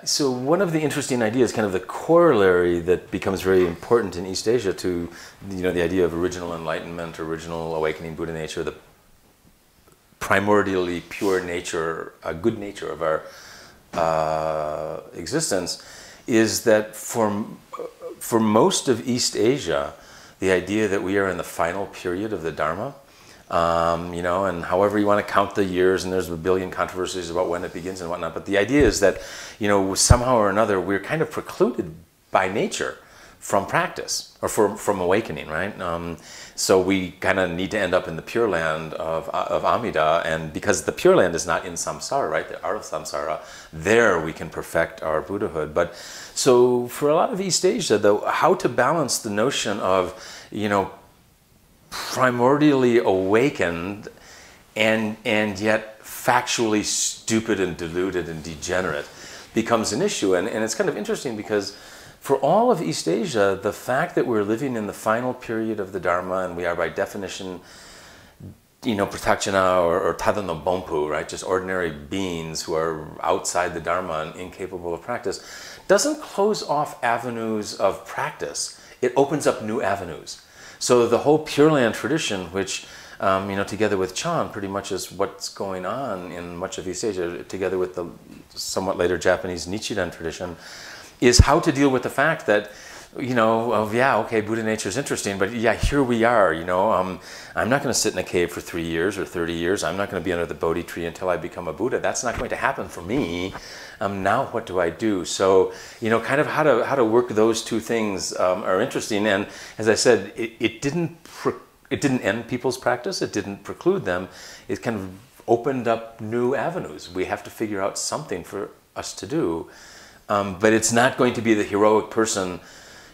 So one of the interesting ideas, kind of the corollary that becomes very important in East Asia to, the idea of original enlightenment, original awakening Buddha nature, the primordially pure nature, good nature of our existence, is that for most of East Asia, the idea that we are in the final period of the Dharma, and however you want to count the years, and there's a billion controversies about when it begins and whatnot, but the idea is that, somehow or another, we're kind of precluded by nature from practice, or from awakening, right? So we kind of need to end up in the Pure Land of Amida, and because the Pure Land is not in samsara, right? The art of samsara, there we can perfect our Buddhahood. But so for a lot of East Asia, though, how to balance the notion of, primordially awakened and yet factually stupid and deluded and degenerate becomes an issue. And it's kind of interesting because for all of East Asia, the fact that we're living in the final period of the Dharma, and we are by definition, pratakjana or tadano bompu, right, just ordinary beings who are outside the Dharma and incapable of practice, doesn't close off avenues of practice. It opens up new avenues. So the whole Pure Land tradition, which, together with Chan, pretty much is what's going on in much of East Asia, together with the somewhat later Japanese Nichiren tradition, is how to deal with the fact that, Buddha nature is interesting, but yeah, here we are, I'm not going to sit in a cave for 3 years or 30 years. I'm not going to be under the Bodhi tree until I become a Buddha. That's not going to happen for me. Now what do I do? So, kind of how to work those two things are interesting. And as I said, it didn't end people's practice. It didn't preclude them. It kind of opened up new avenues. We have to figure out something for us to do. But it's not going to be the heroic person,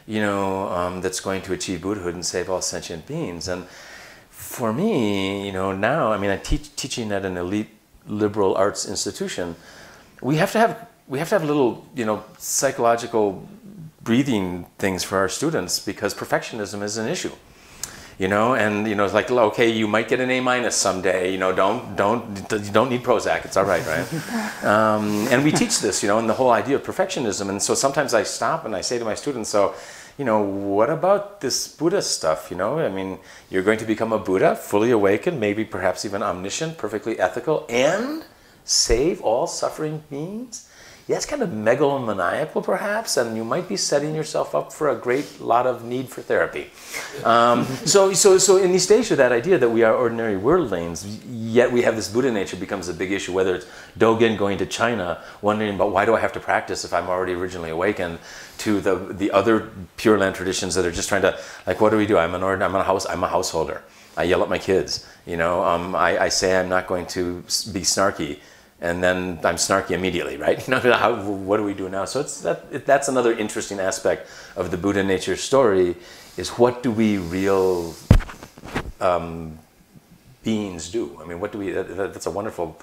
that's going to achieve Buddhahood and save all sentient beings. And for me, now, I'm teaching at an elite liberal arts institution. We have to have little, psychological breathing things for our students because perfectionism is an issue. And it's like, okay, you might get an A- someday. You don't need Prozac. It's all right, right? And we teach this, and the whole idea of perfectionism. And so sometimes I stop and I say to my students, so, what about this Buddha stuff? You're going to become a Buddha, fully awakened, maybe perhaps even omniscient, perfectly ethical, and save all suffering beings. Yeah, it's kind of megalomaniacal, perhaps, and you might be setting yourself up for a great lot of need for therapy. So in East Asia, that idea that we are ordinary worldlings, yet we have this Buddha nature becomes a big issue, whether it's Dogen going to China, wondering about why do I have to practice if I'm already originally awakened, to the other Pure Land traditions that are just trying to, like, what do we do? I'm a householder. I yell at my kids. I say I'm not going to be snarky, and then I'm snarky immediately, right? What do we do now? So that's another interesting aspect of the Buddha nature story, is what do we real beings do? What do we, that's a wonderful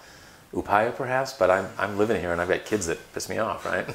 upaya perhaps, but I'm living here and I've got kids that piss me off, right?